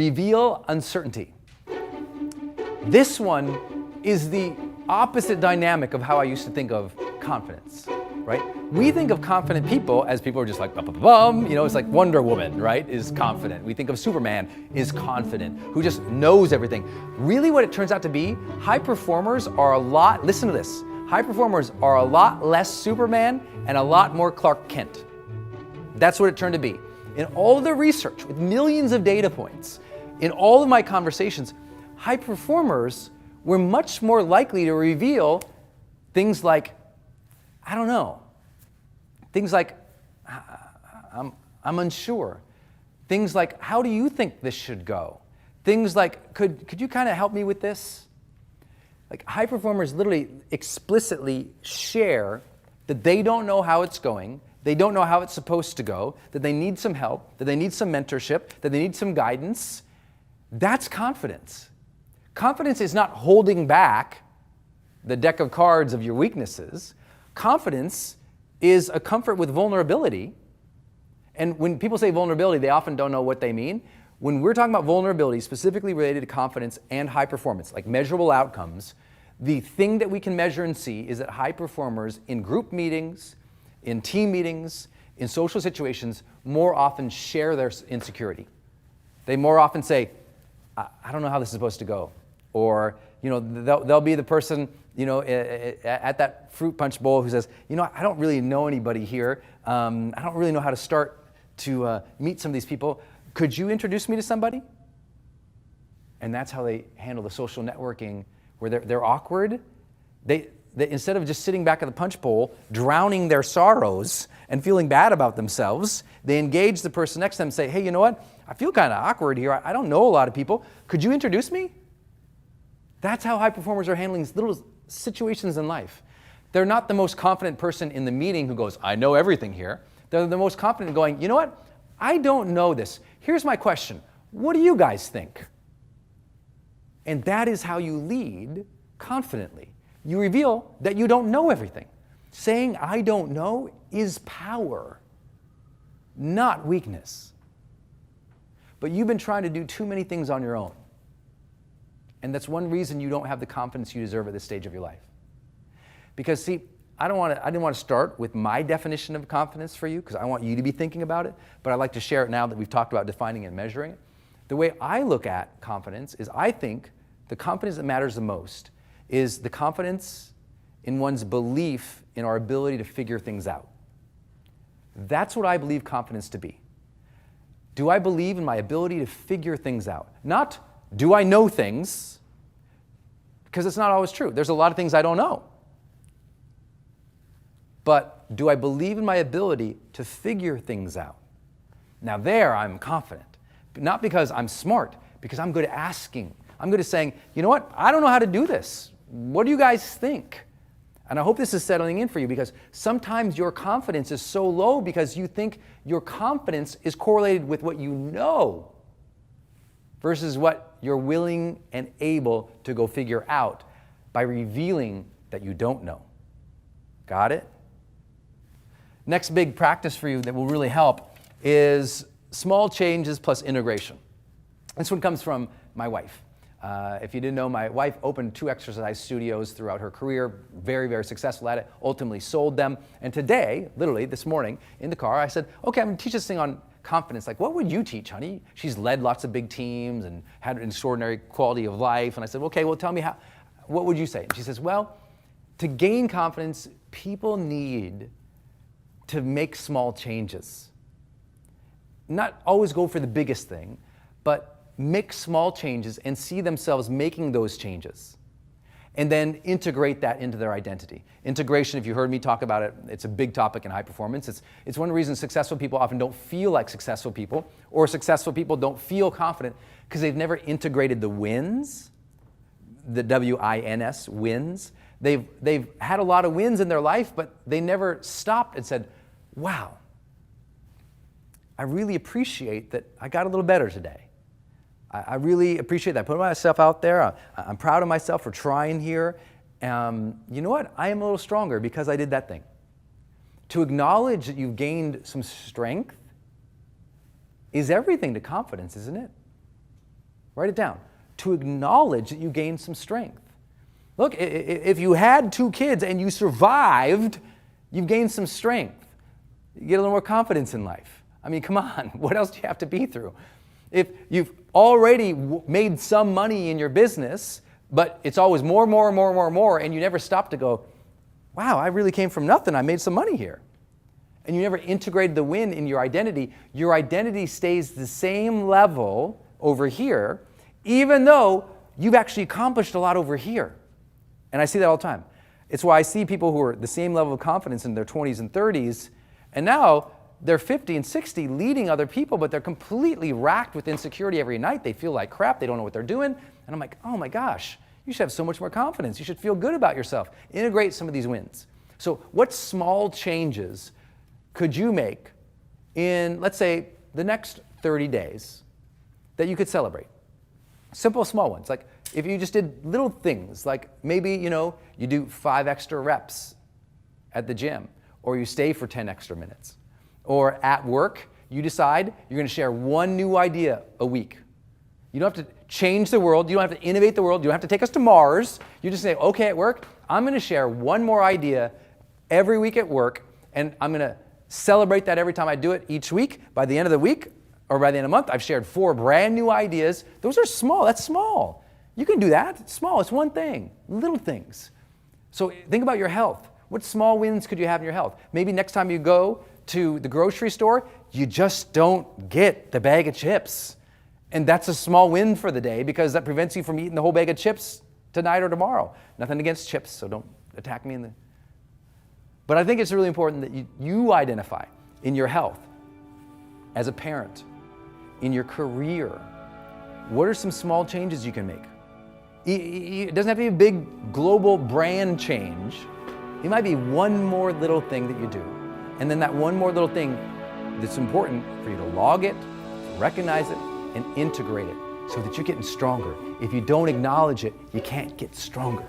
reveal uncertainty. This one is the opposite dynamic of how I used to think of confidence, right? We think of confident people as people who are just like, bum, you know, it's like Wonder Woman, right, is confident. We think of Superman is confident, who just knows everything. Really what it turns out to be, high performers are a lot, listen to this, high performers are a lot less Superman and a lot more Clark Kent. That's what it turned to be. In all of the research, with millions of data points, in all of my conversations, high performers were much more likely to reveal things like, I don't know, things like, I'm unsure, things like, how do you think this should go? Things like, could you kind of help me with this? Like, high performers literally explicitly share that they don't know how it's going, they don't know how it's supposed to go, that they need some help, that they need some mentorship, that they need some guidance. That's confidence. Confidence is not holding back the deck of cards of your weaknesses. Confidence is a comfort with vulnerability. And when people say vulnerability, they often don't know what they mean. When we're talking about vulnerability, specifically related to confidence and high performance, like measurable outcomes, the thing that we can measure and see is that high performers in group meetings, in team meetings, in social situations, more often share their insecurity. They more often say, I don't know how this is supposed to go. Or, you know, they'll be the person, you know, at that fruit punch bowl who says, you know, I don't really know anybody here. I don't really know how to start to meet some of these people. Could you introduce me to somebody? And that's how they handle the social networking, where they're awkward. They instead of just sitting back at the punch bowl, drowning their sorrows and feeling bad about themselves, they engage the person next to them and say, hey, you know what? I feel kind of awkward here. I don't know a lot of people. Could you introduce me? That's how high performers are handling little situations in life. They're not the most confident person in the meeting who goes, I know everything here. They're the most confident going, you know what? I don't know this. Here's my question. What do you guys think? And that is how you lead confidently. You reveal that you don't know everything. Saying I don't know is power, not weakness. But you've been trying to do too many things on your own. And that's one reason you don't have the confidence you deserve at this stage of your life. Because see, I didn't want to start with my definition of confidence for you, because I want you to be thinking about it, but I'd like to share it now that we've talked about defining and measuring it. The way I look at confidence is I think the confidence that matters the most is the confidence in one's belief in our ability to figure things out. That's what I believe confidence to be. Do I believe in my ability to figure things out? Not, do I know things? Because it's not always true. There's a lot of things I don't know. But do I believe in my ability to figure things out? Now there I'm confident. Not because I'm smart, because I'm good at asking. I'm good at saying, you know what? I don't know how to do this. What do you guys think? And I hope this is settling in for you, because sometimes your confidence is so low because you think your confidence is correlated with what you know versus what you're willing and able to go figure out by revealing that you don't know. Got it? Next big practice for you that will really help is small changes plus integration. This one comes from my wife. If you didn't know, my wife opened 2 exercise studios throughout her career, very, very successful at it, ultimately sold them. And today, literally this morning in the car, I said, okay, I'm going to teach this thing on confidence. Like, what would you teach, honey? She's led lots of big teams and had an extraordinary quality of life. And I said, okay, well, tell me what would you say? And she says, well, to gain confidence, people need to make small changes. Not always go for the biggest thing, but make small changes and see themselves making those changes. And then integrate that into their identity. Integration, if you heard me talk about it, it's a big topic in high performance. It's one reason successful people often don't feel like successful people, or successful people don't feel confident because they've never integrated the wins, the W-I-N-S, wins. They've had a lot of wins in their life, but they never stopped and said, wow, I really appreciate that I got a little better today. I really appreciate that. I put myself out there. I'm proud of myself for trying here. You know what? I am a little stronger because I did that thing. To acknowledge that you've gained some strength is everything to confidence, isn't it? Write it down. To acknowledge that you gained some strength. Look, if you had 2 kids and you survived, you've gained some strength. You get a little more confidence in life. I mean, come on, what else do you have to be through? If you've already made some money in your business, but it's always more, and you never stop to go, wow, I really came from nothing, I made some money here. And you never integrated the win in your identity stays the same level over here, even though you've actually accomplished a lot over here. And I see that all the time. It's why I see people who are the same level of confidence in their 20s and 30s, and now they're 50 and 60 leading other people, but they're completely racked with insecurity every night. They feel like crap. They don't know what they're doing. And I'm like, oh my gosh, you should have so much more confidence. You should feel good about yourself. Integrate some of these wins. So what small changes could you make in, let's say, the next 30 days that you could celebrate? Simple, small ones. Like if you just did little things, like maybe, you do 5 extra reps at the gym, or you stay for 10 extra minutes. Or at work, you decide you're going to share 1 new idea a week. You don't have to change the world. You don't have to innovate the world. You don't have to take us to Mars. You just say, okay, at work, I'm going to share 1 more idea every week at work, and I'm going to celebrate that every time I do it each week. By the end of the week, or by the end of the month, I've shared 4 brand new ideas. Those are small. That's small. You can do that. It's small. It's one thing. Little things. So think about your health. What small wins could you have in your health? Maybe next time you go to the grocery store, you just don't get the bag of chips. And that's a small win for the day because that prevents you from eating the whole bag of chips tonight or tomorrow. Nothing against chips, so don't attack me. But I think it's really important that you identify in your health, as a parent, in your career, what are some small changes you can make? It doesn't have to be a big global brand change. It might be 1 more little thing that you do. And then that 1 more little thing that's important for you to log it, recognize it, and integrate it so that you're getting stronger. If you don't acknowledge it, you can't get stronger.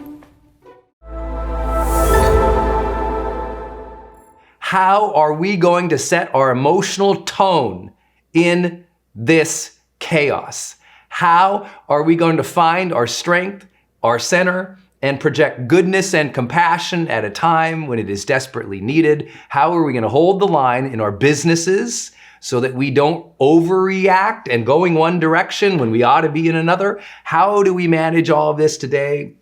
How are we going to set our emotional tone in this chaos? How are we going to find our strength, our center, and project goodness and compassion at a time when it is desperately needed? How are we going to hold the line in our businesses so that we don't overreact and going one direction when we ought to be in another? How do we manage all of this today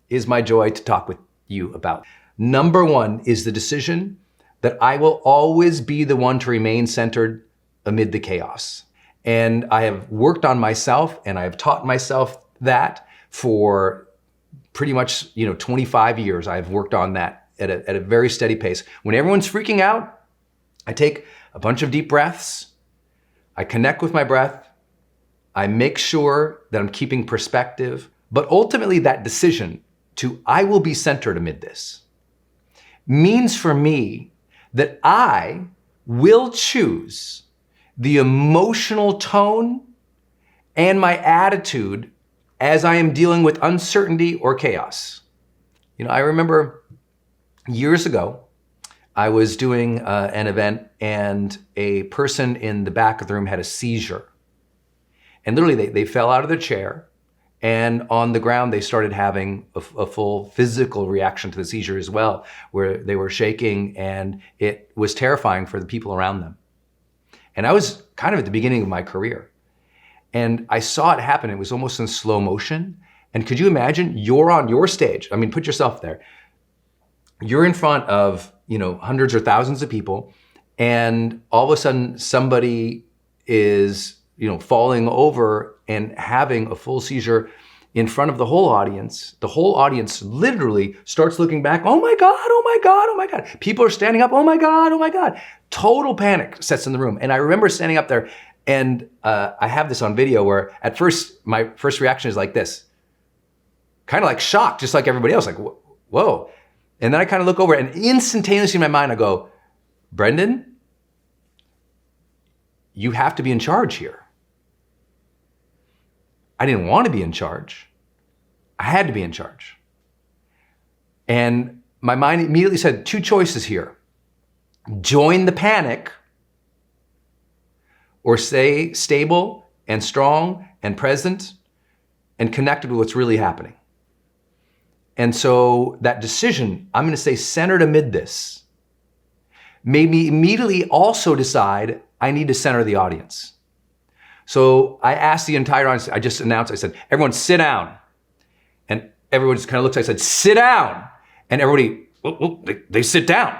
is my joy to talk with you about. Number 1 is the decision that I will always be the one to remain centered amid the chaos. And I have worked on myself and I have taught myself that for pretty much 25 years. I've worked on that at a very steady pace. When everyone's freaking out, I take a bunch of deep breaths. I connect with my breath. I make sure that I'm keeping perspective. But ultimately that decision to I will be centered amid this means for me that I will choose the emotional tone and my attitude as I am dealing with uncertainty or chaos. I remember years ago, I was doing an event and a person in the back of the room had a seizure. And literally they fell out of their chair, and on the ground they started having a full physical reaction to the seizure as well, where they were shaking, and it was terrifying for the people around them. And I was kind of at the beginning of my career. And I saw it happen. It was almost in slow motion. And could you imagine, you're on your stage. I mean, put yourself there. You're in front of, hundreds or thousands of people. And all of a sudden somebody is, falling over and having a full seizure in front of the whole audience. The whole audience literally starts looking back. Oh my God, oh my God, oh my God. People are standing up. Oh my God, oh my God. Total panic sets in the room. And I remember standing up there, and I have this on video where at first, my first reaction is like this, kind of like shock, just like everybody else, like, whoa. And then I kind of look over and instantaneously in my mind, I go, Brendon, you have to be in charge here. I didn't want to be in charge. I had to be in charge. And my mind immediately said 2 choices here. Join the panic, or stay stable and strong and present and connected with what's really happening. And so that decision, I'm going to stay centered amid this, made me immediately also decide I need to center the audience. So I asked the entire audience, I just announced, I said, everyone sit down. And everyone just kind of looks, I said, sit down. And everybody, they sit down.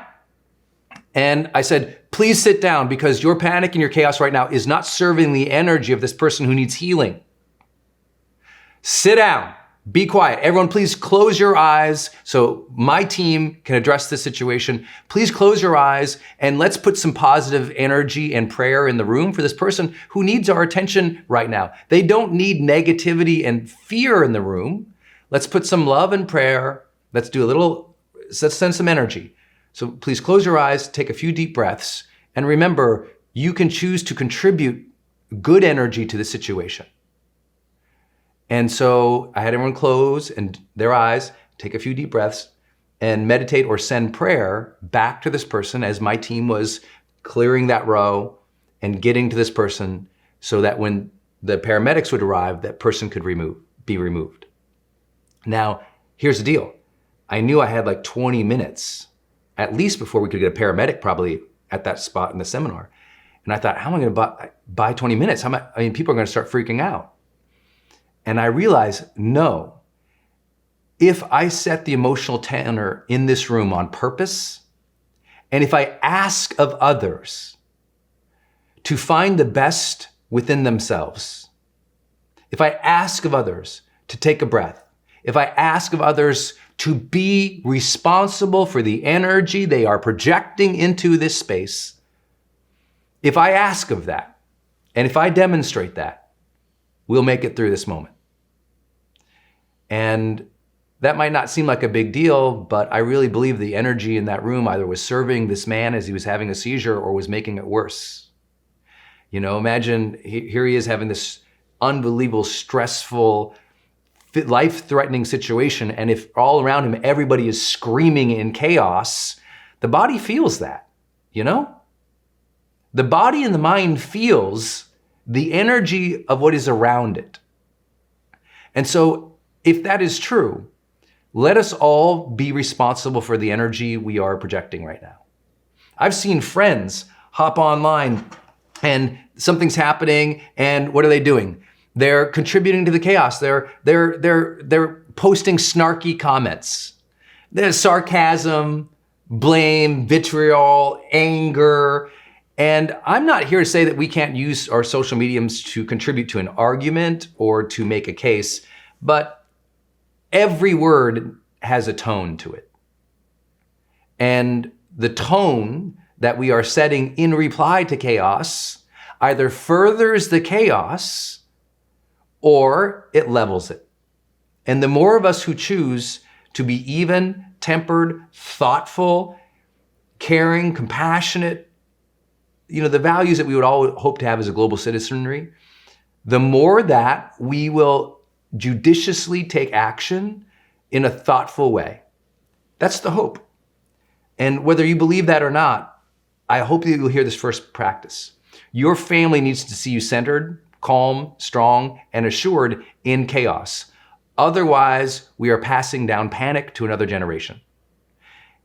And I said, please sit down because your panic and your chaos right now is not serving the energy of this person who needs healing. Sit down, be quiet. Everyone, please close your eyes so my team can address this situation. Please close your eyes and let's put some positive energy and prayer in the room for this person who needs our attention right now. They don't need negativity and fear in the room. Let's put some love and prayer. Let's send some energy. So please close your eyes, take a few deep breaths, and remember, you can choose to contribute good energy to the situation. And so I had everyone close and their eyes, take a few deep breaths, and meditate or send prayer back to this person as my team was clearing that row and getting to this person so that when the paramedics would arrive, that person could be removed. Now, here's the deal. I knew I had like 20 minutes at least before we could get a paramedic probably at that spot in the seminar. And I thought, how am I going to buy 20 minutes? People are going to start freaking out. And I realized, no, if I set the emotional tenor in this room on purpose, and if I ask of others to find the best within themselves, if I ask of others to take a breath, if I ask of others to be responsible for the energy they are projecting into this space, if I ask of that, and if I demonstrate that, we'll make it through this moment. And that might not seem like a big deal, but I really believe the energy in that room either was serving this man as he was having a seizure or was making it worse. You know, imagine here he is having this unbelievable, stressful, life-threatening situation, and if all around him everybody is screaming in chaos, the body feels that, you know? The body and the mind feels the energy of what is around it. And so if that is true, let us all be responsible for the energy we are projecting right now. I've seen friends hop online and something's happening, and what are they doing? They're contributing to the chaos. They're posting snarky comments. There's sarcasm, blame, vitriol, anger. And I'm not here to say that we can't use our social mediums to contribute to an argument or to make a case, but every word has a tone to it. And the tone that we are setting in reply to chaos either furthers the chaos or it levels it. And the more of us who choose to be even, tempered, thoughtful, caring, compassionate, the values that we would all hope to have as a global citizenry, the more that we will judiciously take action in a thoughtful way. That's the hope. And whether you believe that or not, I hope that you'll hear this first practice. Your family needs to see you centered, calm, strong, and assured in chaos. Otherwise, we are passing down panic to another generation.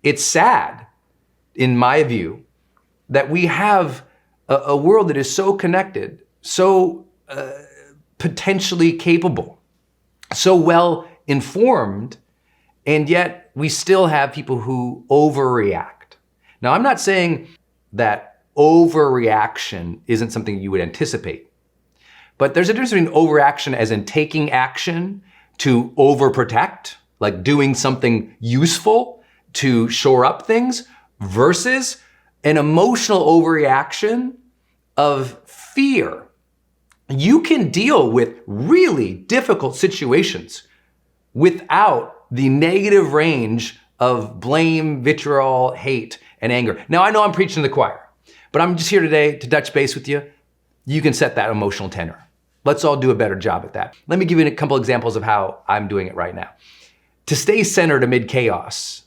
It's sad, in my view, that we have a world that is so connected, so potentially capable, so well informed, and yet we still have people who overreact. Now, I'm not saying that overreaction isn't something you would anticipate. But there's a difference between overreaction as in taking action to overprotect, like doing something useful to shore up things, versus an emotional overreaction of fear. You can deal with really difficult situations without the negative range of blame, vitriol, hate, and anger. Now, I know I'm preaching to the choir, but I'm just here today to touch base with you. You can set that emotional tenor. Let's all do a better job at that. Let me give you a couple examples of how I'm doing it right now. To stay centered amid chaos,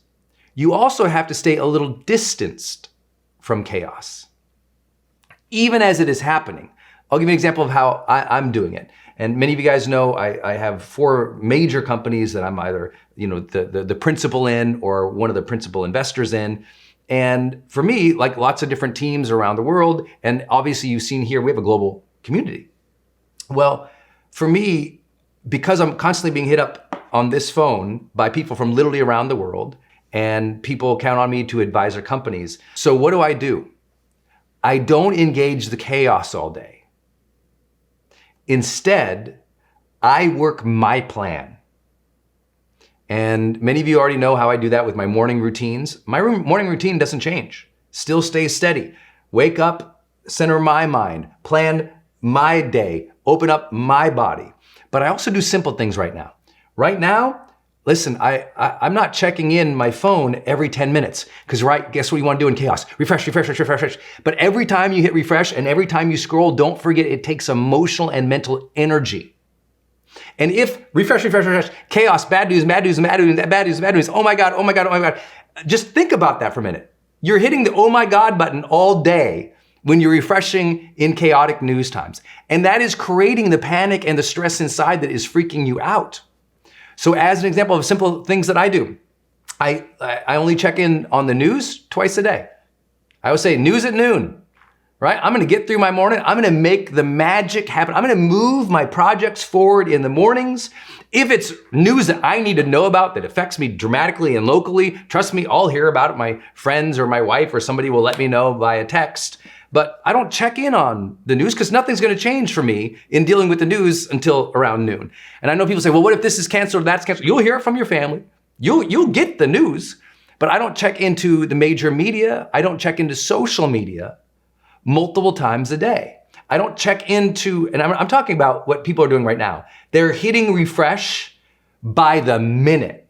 you also have to stay a little distanced from chaos. Even as it is happening, I'll give you an example of how I'm doing it. And many of you guys know I have 4 major companies that I'm either, the principal in or one of the principal investors in. And for me, like lots of different teams around the world, and obviously you've seen here, we have a global community. Well, for me, because I'm constantly being hit up on this phone by people from literally around the world, and people count on me to advise their companies. So what do? I don't engage the chaos all day. Instead, I work my plan. And many of you already know how I do that with my morning routines. My morning routine doesn't change. Still stays steady. Wake up, center my mind, plan my day, open up my body. But I also do simple things right now. Right now, listen, I'm not checking in my phone every 10 minutes because, right, guess what you want to do in chaos? Refresh. But every time you hit refresh and every time you scroll, don't forget it takes emotional and mental energy. And if refresh, chaos, bad news, oh my God. Just think about that for a minute. You're hitting the oh my God button all day when you're refreshing in chaotic news times. And that is creating the panic and the stress inside that is freaking you out. So as an example of simple things that I do, I only check in on the news twice a day. I would say news at noon, right? I'm gonna get through my morning. I'm gonna make the magic happen. I'm gonna move my projects forward in the mornings. If it's news that I need to know about that affects me dramatically and locally, trust me, I'll hear about it. My friends or my wife or somebody will let me know via text. But I don't check in on the news because nothing's gonna change for me in dealing with the news until around noon. And I know people say, well, what if this is canceled or that's canceled? You'll hear it from your family. You'll get the news, but I don't check into the major media. I don't check into social media multiple times a day. I don't check into, and I'm talking about what people are doing right now. They're hitting refresh by the minute,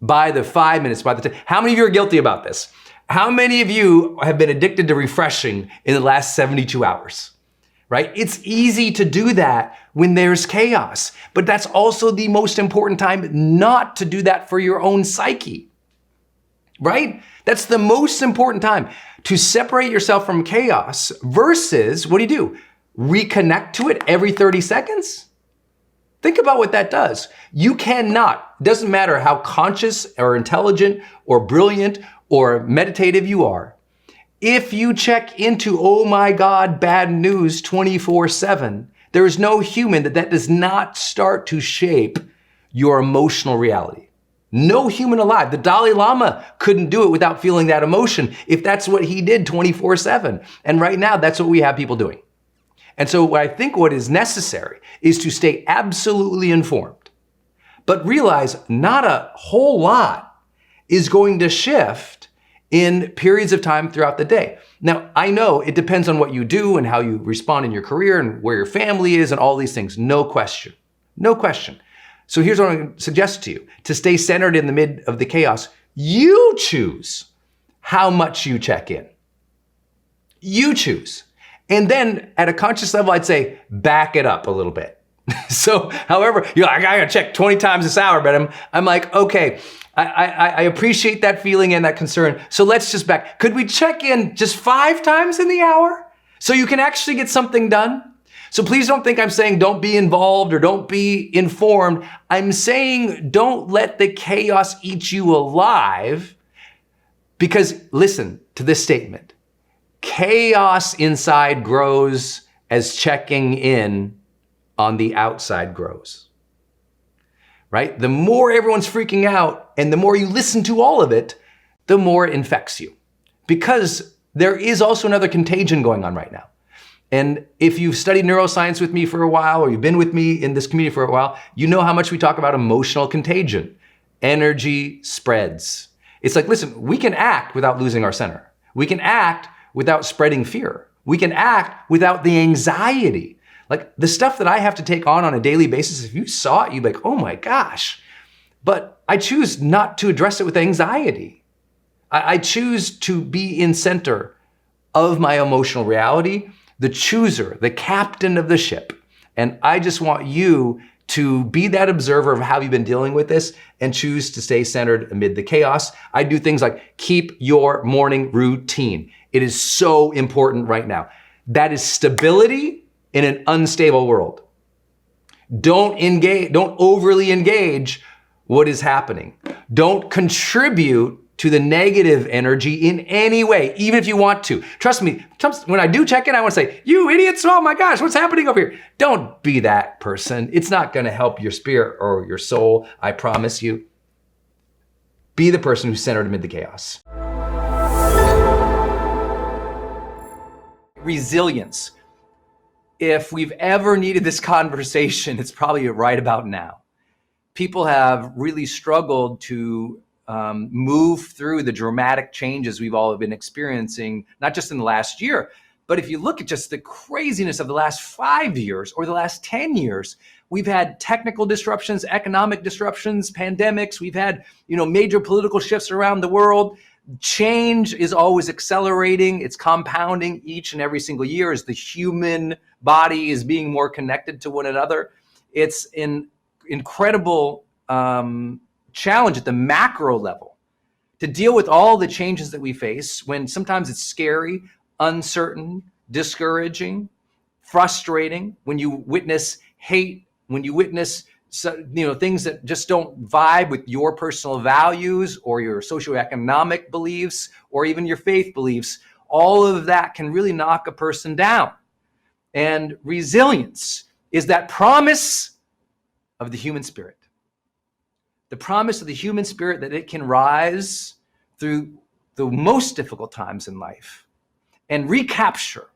by the 5 minutes, by the 10. How many of you are guilty about this? How many of you have been addicted to refreshing in the last 72 hours, right? It's easy to do that when there's chaos, but that's also the most important time not to do that for your own psyche, right? That's the most important time to separate yourself from chaos versus what do? Reconnect to it every 30 seconds? Think about what that does. You cannot, doesn't matter how conscious or intelligent or brilliant or meditative you are, if you check into, oh my God, bad news 24/7, there is no human that does not start to shape your emotional reality. No human alive. The Dalai Lama couldn't do it without feeling that emotion if that's what he did 24/7. And right now, that's what we have people doing. And so I think what is necessary is to stay absolutely informed, but realize not a whole lot is going to shift in periods of time throughout the day. Now, I know it depends on what you do and how you respond in your career and where your family is and all these things. No question. So here's what I'm going to suggest to you. To stay centered in the mid of the chaos, you choose how much you check in. You choose. And then at a conscious level, I'd say, back it up a little bit. So however, you're like, I gotta check 20 times this hour, but I'm like, okay, I appreciate that feeling and that concern. So let's just back. Could we check in just 5 times in the hour so you can actually get something done? So please don't think I'm saying don't be involved or don't be informed. I'm saying don't let the chaos eat you alive, because listen to this statement. Chaos inside grows as checking in on the outside grows. Right? The more everyone's freaking out and the more you listen to all of it, the more it infects you. Because there is also another contagion going on right now. And if you've studied neuroscience with me for a while, or you've been with me in this community for a while, you know how much we talk about emotional contagion. Energy spreads. It's like, listen, we can act without losing our center. We can act without spreading fear. We can act without the anxiety. Like the stuff that I have to take on a daily basis, if you saw it, you'd be like, oh my gosh. But I choose not to address it with anxiety. I choose to be in center of my emotional reality, the chooser, the captain of the ship. And I just want you to be that observer of how you've been dealing with this and choose to stay centered amid the chaos. I do things like keep your morning routine. It is so important right now. That is stability in an unstable world. Don't overly engage what is happening. Don't contribute to the negative energy in any way, even if you want to. Trust me, when I do check in, I want to say, you idiots, oh my gosh, what's happening over here? Don't be that person. It's not going to help your spirit or your soul, I promise you. Be the person who's centered amid the chaos. Resilience. If we've ever needed this conversation, it's probably right about now. People have really struggled to move through the dramatic changes we've all been experiencing, not just in the last year, but if you look at just the craziness of the last 5 years or the last 10 years, we've had technical disruptions, economic disruptions, pandemics, we've had, major political shifts around the world. Change is always accelerating. It's compounding each and every single year as the human body is being more connected to one another. It's an incredible challenge at the macro level to deal with all the changes that we face when sometimes it's scary, uncertain, discouraging, frustrating, when you witness hate, when you witness things that just don't vibe with your personal values or your socioeconomic beliefs or even your faith beliefs. All of that can really knock a person down. And resilience is that promise of the human spirit. The promise of the human spirit that it can rise through the most difficult times in life and recapture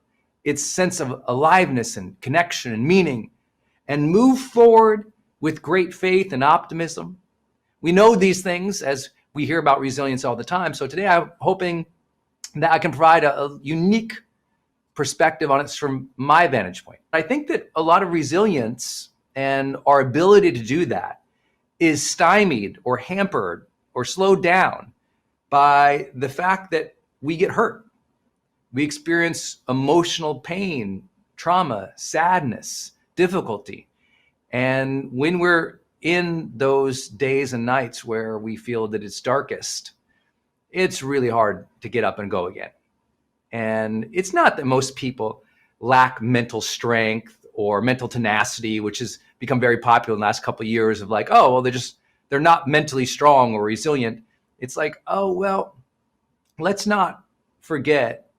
its sense of aliveness and connection and meaning and move forward with great faith and optimism. We know these things as we hear about resilience all the time. So today I'm hoping that I can provide a unique perspective on it from my vantage point. I think that a lot of resilience and our ability to do that is stymied or hampered or slowed down by the fact that we get hurt. We experience emotional pain, trauma, sadness, difficulty. And when we're in those days and nights where we feel that it's darkest, it's really hard to get up and go again. And it's not that most people lack mental strength or mental tenacity, which has become very popular in the last couple of years of like, oh, well, they're not mentally strong or resilient. It's like, oh, well, let's not forget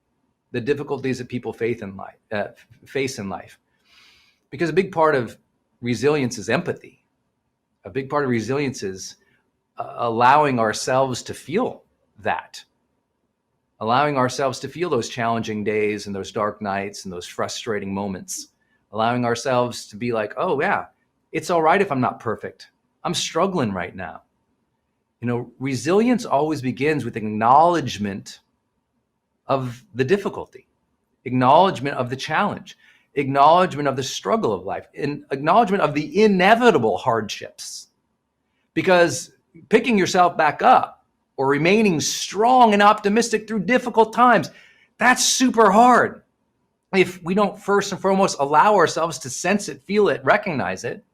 the difficulties that people face in life. Because a big part of resilience is empathy. A big part of resilience is allowing ourselves to feel that. Allowing ourselves to feel those challenging days and those dark nights and those frustrating moments. Allowing ourselves to be like, oh yeah, it's all right if I'm not perfect. I'm struggling right now. Resilience always begins with acknowledgement of the difficulty, acknowledgement of the challenge, acknowledgement of the struggle of life, and acknowledgement of the inevitable hardships. Because picking yourself back up or remaining strong and optimistic through difficult times, that's super hard if we don't first and foremost allow ourselves to sense it, feel it, recognize it.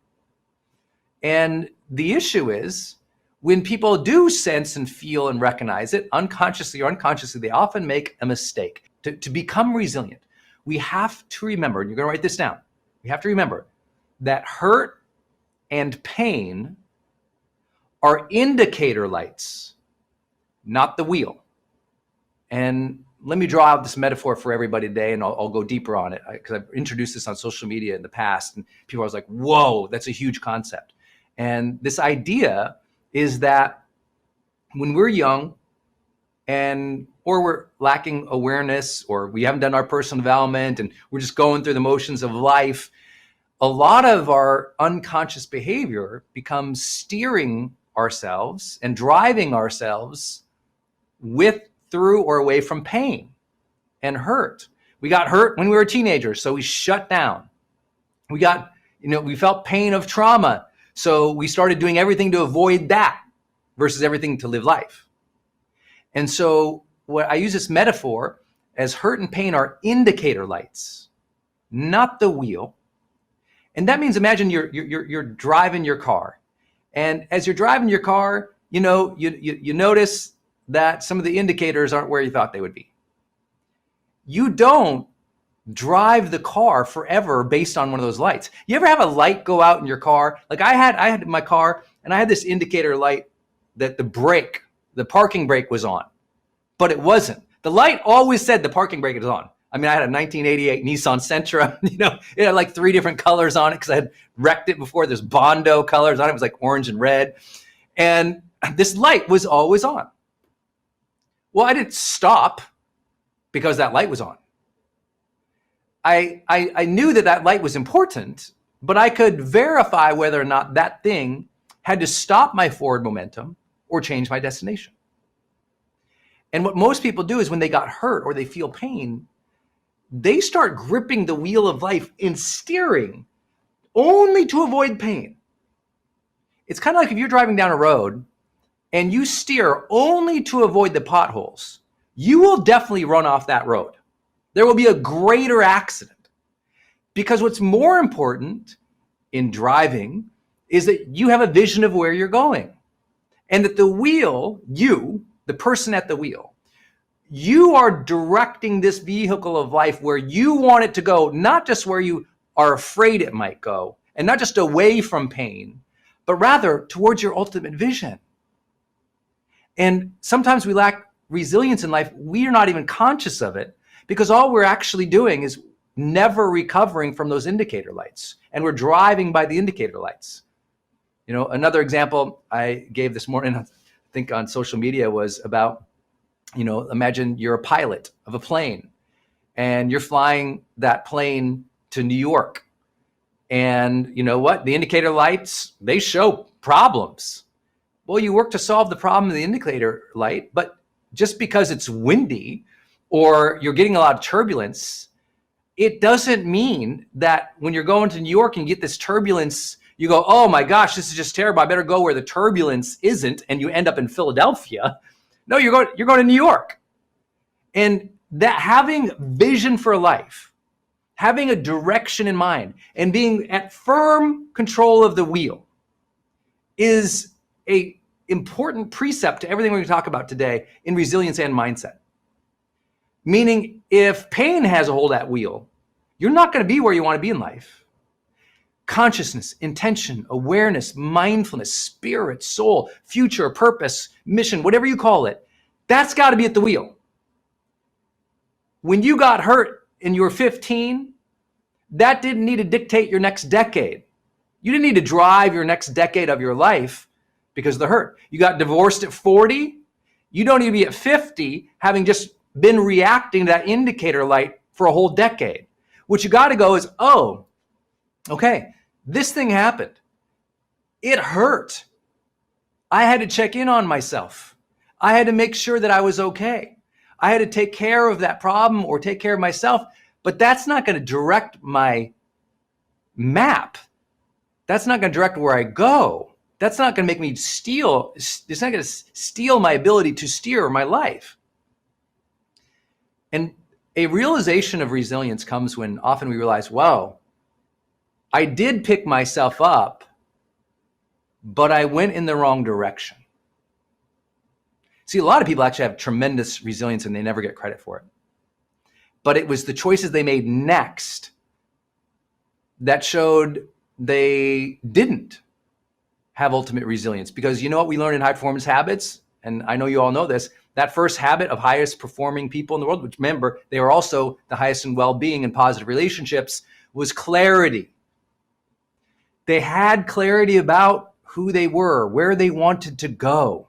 And the issue is when people do sense and feel and recognize it, unconsciously or unconsciously, they often make a mistake. To become resilient, we have to remember, and you're going to write this down, we have to remember that hurt and pain are indicator lights, not the wheel. And let me draw out this metaphor for everybody today, and I'll go deeper on it because I've introduced this on social media in the past, and people are always like, whoa, that's a huge concept. And this idea is that when we're young or we're lacking awareness, or we haven't done our personal development and we're just going through the motions of life, a lot of our unconscious behavior becomes steering ourselves and driving ourselves through or away from pain and hurt. We got hurt when we were teenagers, so we shut down. We felt pain of trauma, so we started doing everything to avoid that versus everything to live life. And so what I use this metaphor as hurt and pain are indicator lights, not the wheel. And that means imagine you're driving your car. And as you're driving your car, you notice that some of the indicators aren't where you thought they would be. You don't drive the car forever based on one of those lights. You ever have a light go out in your car? Like I had in my car, and I had this indicator light that the parking brake was on, but it wasn't. The light always said the parking brake is on. I mean, I had a 1988 Nissan Sentra, it had like 3 different colors on it because I had wrecked it before. There's Bondo colors on it. It was like orange and red. And this light was always on. Well, I didn't stop because that light was on. I knew that light was important, but I could verify whether or not that thing had to stop my forward momentum or change my destination. And what most people do is when they got hurt or they feel pain, they start gripping the wheel of life and steering only to avoid pain. It's kind of like if you're driving down a road and you steer only to avoid the potholes, you will definitely run off that road. There will be a greater accident, because what's more important in driving is that you have a vision of where you're going, and that the wheel, you, the person at the wheel, you are directing this vehicle of life where you want it to go, not just where you are afraid it might go, and not just away from pain, but rather towards your ultimate vision. And sometimes we lack resilience in life. We are not even conscious of it, because all we're actually doing is never recovering from those indicator lights, and we're driving by the indicator lights. Another example I gave this morning, I think on social media, was about, imagine you're a pilot of a plane and you're flying that plane to New York. And you know what? The indicator lights, they show problems. Well, you work to solve the problem of the indicator light, but just because it's windy or you're getting a lot of turbulence, it doesn't mean that when you're going to New York and you get this turbulence, you go, oh my gosh, this is just terrible. I better go where the turbulence isn't, and you end up in Philadelphia. No, you're going to New York. And that having vision for life, having a direction in mind, and being at firm control of the wheel is a important precept to everything we're going to talk about today in resilience and mindset. Meaning, if pain has a hold of that wheel, you're not going to be where you want to be in life. Consciousness, intention, awareness, mindfulness, spirit, soul, future, purpose, mission, whatever you call it, that's got to be at the wheel. When you got hurt and you were 15, that didn't need to dictate your next decade. You didn't need to drive your next decade of your life because of the hurt. You got divorced at 40. You don't need to be at 50 having just been reacting to that indicator light for a whole decade. What you got to go is, oh, okay, this thing happened. It hurt. I had to check in on myself. I had to make sure that I was okay. I had to take care of that problem or take care of myself, but that's not going to direct my map. That's not going to direct where I go. That's not going to make me steal. It's not going to steal my ability to steer my life. And a realization of resilience comes when often we realize, wow, I did pick myself up, but I went in the wrong direction. See, a lot of people actually have tremendous resilience and they never get credit for it. But it was the choices they made next that showed they didn't have ultimate resilience. Because you know what we learn in high performance habits? And I know you all know this. That first habit of highest performing people in the world, which remember, they were also the highest in well-being and positive relationships, was clarity. They had clarity about who they were, where they wanted to go.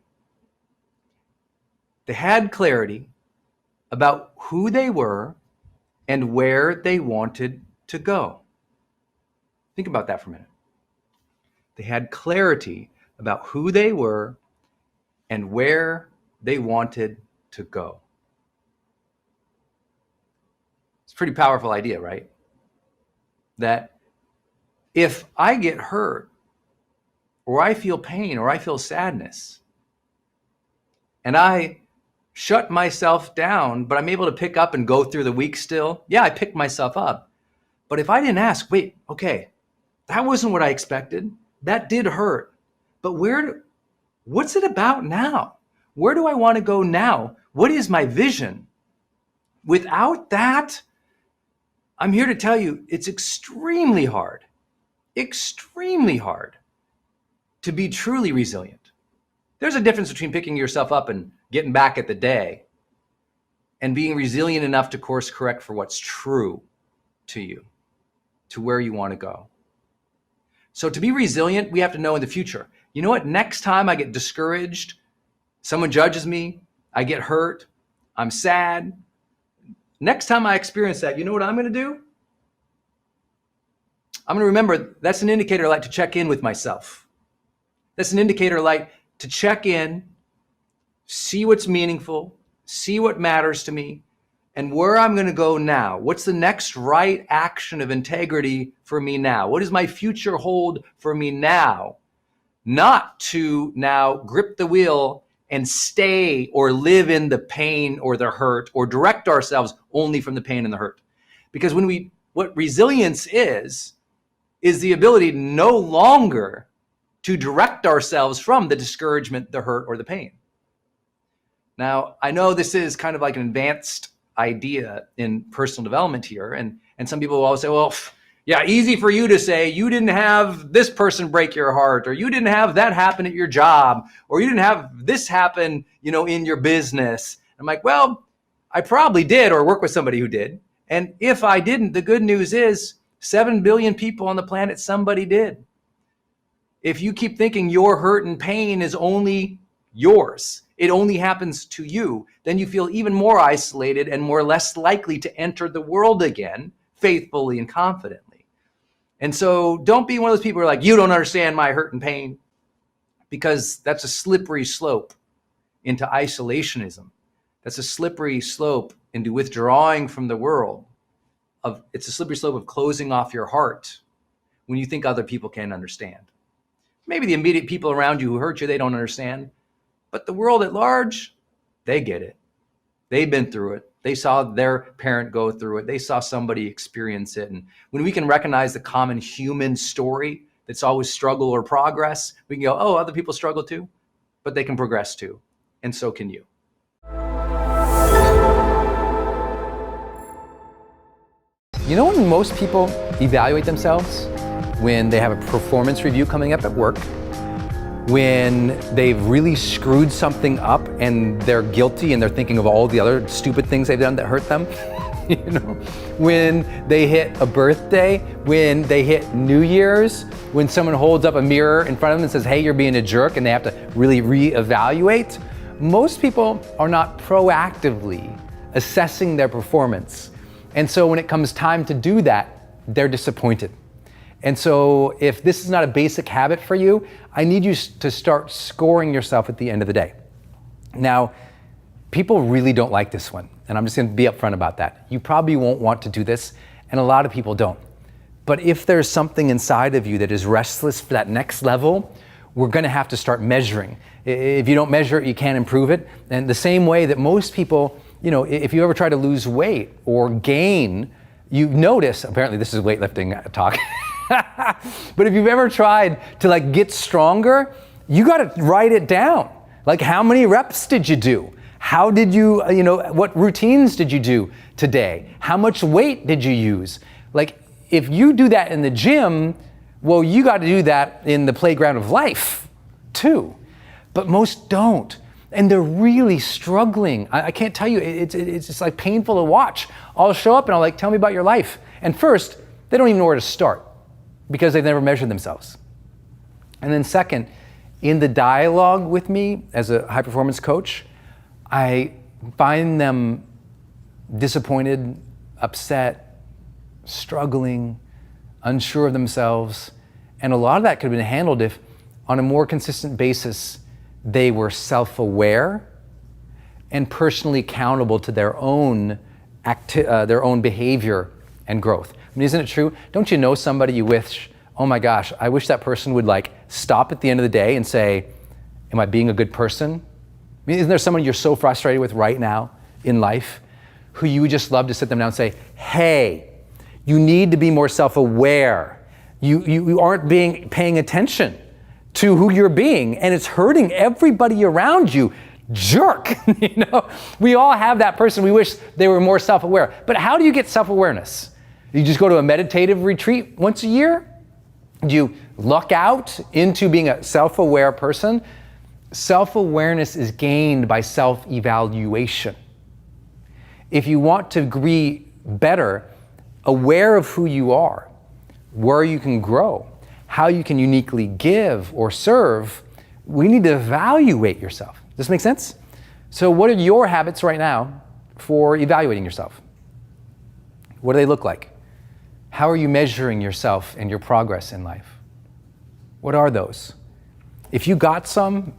They had clarity about who they were and where they wanted to go. Think about that for a minute. They had clarity about who they were and where they wanted to go. It's a pretty powerful idea, right? That if I get hurt, or I feel pain, or I feel sadness, and I shut myself down, but I'm able to pick up and go through the week still, yeah, I picked myself up. But if I didn't ask, wait, okay, that wasn't what I expected. That did hurt. But what's it about now? Where do I want to go now? What is my vision? Without that, I'm here to tell you it's extremely hard to be truly resilient. There's a difference between picking yourself up and getting back at the day and being resilient enough to course correct for what's true to you, to where you want to go. So to be resilient, we have to know in the future, you know what, next time I get discouraged, someone judges me, I get hurt, I'm sad. Next time I experience that, you know what I'm going to do? I'm going to remember that's an indicator light to check in with myself. That's an indicator light to check in, see what's meaningful, see what matters to me, and where I'm going to go now. What's the next right action of integrity for me now? What does my future hold for me now? Not to now grip the wheel and stay or live in the pain or the hurt or direct ourselves only from the pain and the hurt. Because what resilience is the ability no longer to direct ourselves from the discouragement, the hurt, or the pain. Now, I know this is kind of like an advanced idea in personal development here, and some people will always say, well, yeah, easy for you to say you didn't have this person break your heart, or you didn't have that happen at your job, or you didn't have this happen, in your business. I'm like, well, I probably did, or work with somebody who did. And if I didn't, the good news is 7 billion people on the planet, somebody did. If you keep thinking your hurt and pain is only yours, it only happens to you, then you feel even more isolated and less likely to enter the world again faithfully and confidently. And so don't be one of those people who are like, you don't understand my hurt and pain, because that's a slippery slope into isolationism. That's a slippery slope into withdrawing from the world. It's a slippery slope of closing off your heart when you think other people can't understand. Maybe the immediate people around you who hurt you, they don't understand. But the world at large, they get it. They've been through it. They saw their parent go through it. They saw somebody experience it. And when we can recognize the common human story that's always struggle or progress, we can go, oh, other people struggle too, but they can progress too. And so can you. You know when most people evaluate themselves? When they have a performance review coming up at work, when they've really screwed something up and they're guilty and they're thinking of all the other stupid things they've done that hurt them, when they hit a birthday, when they hit New Year's, when someone holds up a mirror in front of them and says, hey, you're being a jerk, and they have to really reevaluate. Most people are not proactively assessing their performance. And so when it comes time to do that, they're disappointed. And so if this is not a basic habit for you, I need you to start scoring yourself at the end of the day. Now, people really don't like this one, and I'm just going to be upfront about that. You probably won't want to do this, and a lot of people don't. But if there's something inside of you that is restless for that next level, we're going to have to start measuring. If you don't measure it, you can't improve it. And the same way that most people, if you ever try to lose weight or gain, you notice, apparently this is weightlifting talk, but if you've ever tried to get stronger, you got to write it down. Like, how many reps did you do? How did you, what routines did you do today? How much weight did you use? Like, if you do that in the gym, well, you got to do that in the playground of life too. But most don't. And they're really struggling. I can't tell you, it's just like painful to watch. I'll show up and I'll tell me about your life. And first, they don't even know where to start because they've never measured themselves. And then second, in the dialogue with me as a high performance coach, I find them disappointed, upset, struggling, unsure of themselves. And a lot of that could have been handled if, on a more consistent basis, they were self-aware and personally accountable to their own behavior and growth. I mean, isn't it true? Don't you know somebody you wish, oh my gosh, I wish that person would stop at the end of the day and say, am I being a good person? I mean, isn't there someone you're so frustrated with right now in life who you would just love to sit them down and say, hey, you need to be more self-aware. You aren't paying attention to who you're being, and it's hurting everybody around you. Jerk. We all have that person we wish they were more self-aware. But how do you get self-awareness? You just go to a meditative retreat once a year? Do you luck out into being a self-aware person? Self-awareness is gained by self-evaluation. If you want to be better, aware of who you are, where you can grow, how you can uniquely give or serve, we need to evaluate yourself. Does this make sense? So what are your habits right now for evaluating yourself? What do they look like? How are you measuring yourself and your progress in life? What are those? If you got some,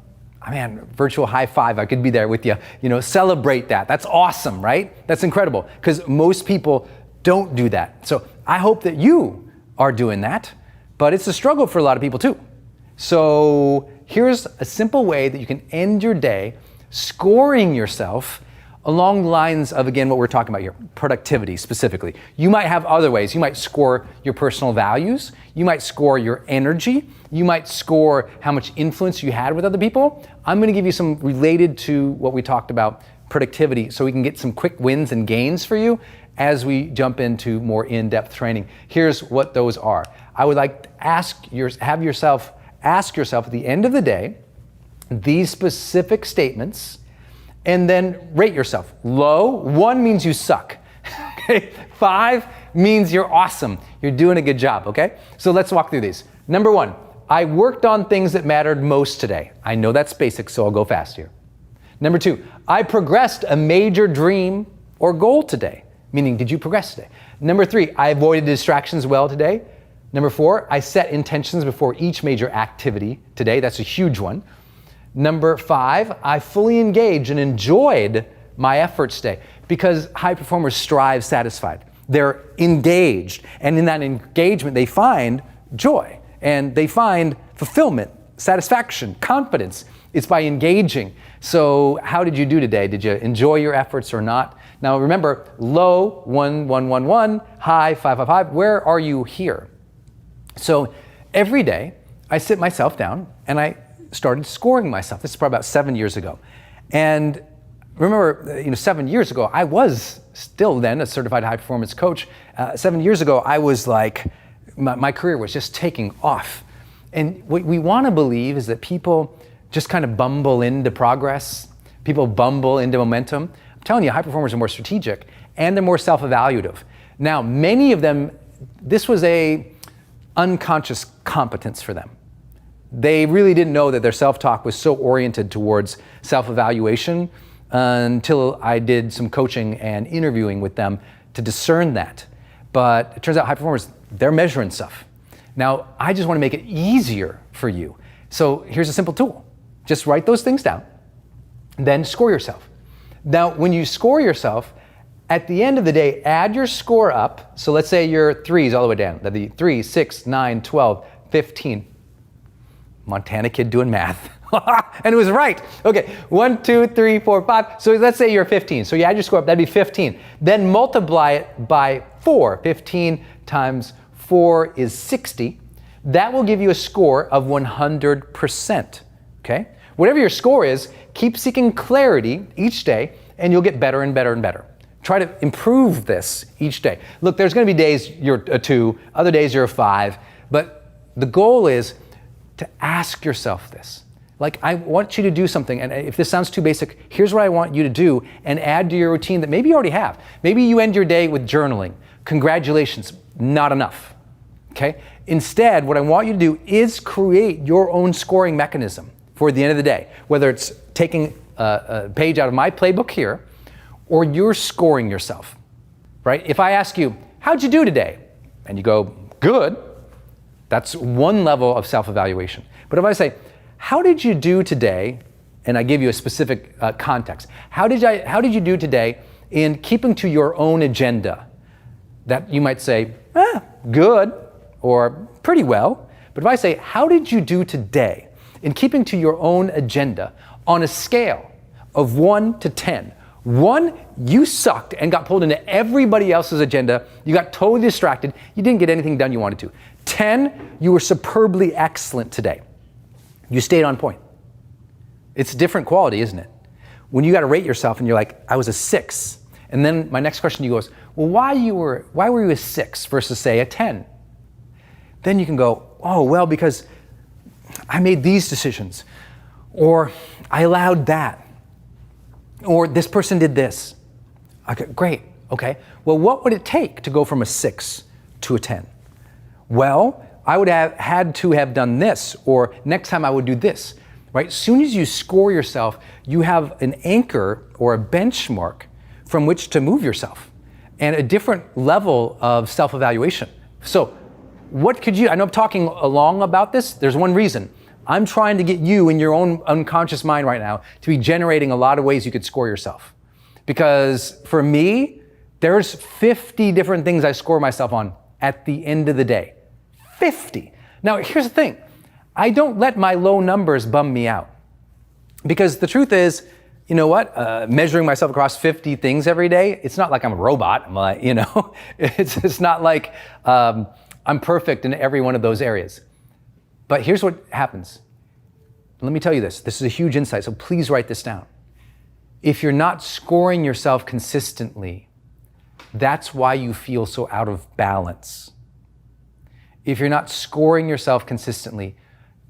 man, virtual high five, I could be there with you. Celebrate that. That's awesome, right? That's incredible, because most people don't do that. So I hope that you are doing that, but it's a struggle for a lot of people too. So here's a simple way that you can end your day scoring yourself along the lines of, again, what we're talking about here, productivity specifically. You might have other ways. You might score your personal values. You might score your energy. You might score how much influence you had with other people. I'm going to give you some related to what we talked about, productivity, so we can get some quick wins and gains for you as we jump into more in-depth training. Here's what those are. I would like to ask yourself at the end of the day these specific statements, and then rate yourself. Low, 1 means you suck. Okay? 5 means you're awesome. You're doing a good job, okay? So let's walk through these. Number 1, I worked on things that mattered most today. I know that's basic, so I'll go fast here. Number 2, I progressed a major dream or goal today. Meaning, did you progress today? Number 3, I avoided distractions well today. Number 4, I set intentions before each major activity today. That's a huge one. Number 5, I fully engaged and enjoyed my efforts today, because high performers strive satisfied. They're engaged, and in that engagement they find joy, and they find fulfillment, satisfaction, confidence. It's by engaging. So how did you do today? Did you enjoy your efforts or not? Now remember, low, 1, 1, 1, 1, high, 5, 5, 5. Where are you here? So every day I sit myself down and I started scoring myself. This is probably about 7 years ago. And remember, 7 years ago, I was still then a certified high performance coach. 7 years ago, I was like, my career was just taking off. And what we want to believe is that people just kind of bumble into progress. People bumble into momentum. I'm telling you, high performers are more strategic and they're more self-evaluative. Now, many of them, this was a unconscious competence for them. They really didn't know that their self-talk was so oriented towards self-evaluation until I did some coaching and interviewing with them to discern that. But it turns out high performers, they're measuring stuff. Now, I just want to make it easier for you. So here's a simple tool. Just write those things down, then score yourself. Now, when you score yourself, at the end of the day, add your score up. So let's say your 3s all the way down. That'd be 3, 6, 9, 12, 15. Montana kid doing math. And it was right. Okay, 1, 2, 3, 4, 5. So let's say you're 15. So you add your score up, that'd be 15. Then multiply it by 4. 15 times 4 is 60. That will give you a score of 100%. Okay? Whatever your score is, keep seeking clarity each day, and you'll get better and better and better. Try to improve this each day. Look, there's going to be days you're a 2, other days you're a 5, but the goal is to ask yourself this. Like, I want you to do something, and if this sounds too basic, here's what I want you to do, and add to your routine that maybe you already have. Maybe you end your day with journaling. Congratulations, not enough. Okay? Instead, what I want you to do is create your own scoring mechanism for the end of the day, whether it's taking a page out of my playbook here, or you're scoring yourself, right? If I ask you, how'd you do today? And you go, good. That's one level of self-evaluation. But if I say, how did you do today? And I give you a specific context. How did you do today in keeping to your own agenda? That you might say, good, or pretty well. But if I say, how did you do today in keeping to your own agenda on a scale of 1 to 10? 1, you sucked and got pulled into everybody else's agenda. You got totally distracted. You didn't get anything done you wanted to. 10, you were superbly excellent today. You stayed on point. It's different quality, isn't it? When you got to rate yourself and you're like, I was a 6. And then my next question to you goes, well, why were you a 6 versus say a 10? Then you can go, oh, well, because I made these decisions, or I allowed that, or this person did this. Okay, great, okay. Well, what would it take to go from a 6 to a 10? Well, I would have had to have done this, or next time I would do this, right? As soon as you score yourself, you have an anchor or a benchmark from which to move yourself and a different level of self-evaluation. So what could you, I know I'm talking along about this, there's one reason. I'm trying to get you in your own unconscious mind right now to be generating a lot of ways you could score yourself. Because for me, there's 50 different things I score myself on at the end of the day. 50. Now, here's the thing. I don't let my low numbers bum me out. Because the truth is, you know what? Measuring myself across 50 things every day, it's not like I'm a robot. I'm like, it's not like I'm perfect in every one of those areas. But here's what happens. Let me tell you this. This is a huge insight, so please write this down. If you're not scoring yourself consistently, that's why you feel so out of balance. If you're not scoring yourself consistently,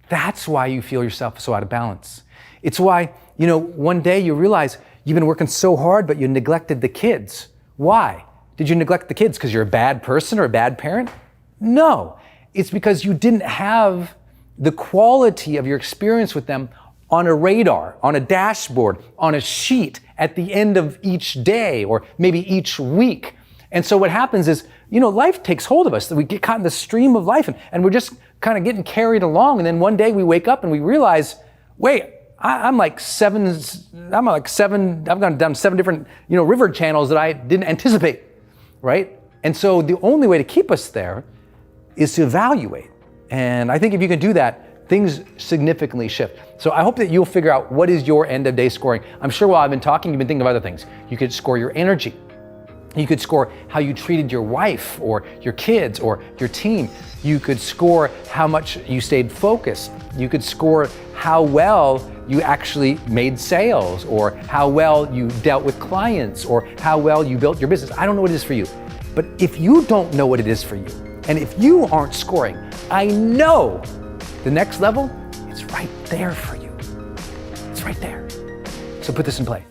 that's why you feel yourself so out of balance. It's why, one day you realize you've been working so hard, but you neglected the kids. Why? Did you neglect the kids because you're a bad person or a bad parent? No, it's because you didn't have the quality of your experience with them on a radar, on a dashboard, on a sheet at the end of each day or maybe each week. And so what happens is, life takes hold of us. We get caught in the stream of life and we're just kind of getting carried along. And then one day we wake up and we realize, wait, I've gone down 7 different, river channels that I didn't anticipate, right? And so the only way to keep us there is to evaluate. And I think if you can do that, things significantly shift. So I hope that you'll figure out what is your end of day scoring. I'm sure while I've been talking, you've been thinking of other things. You could score your energy. You could score how you treated your wife or your kids or your team. You could score how much you stayed focused. You could score how well you actually made sales or how well you dealt with clients or how well you built your business. I don't know what it is for you. But if you don't know what it is for you, and if you aren't scoring, I know the next level is right there for you. It's right there. So put this in play.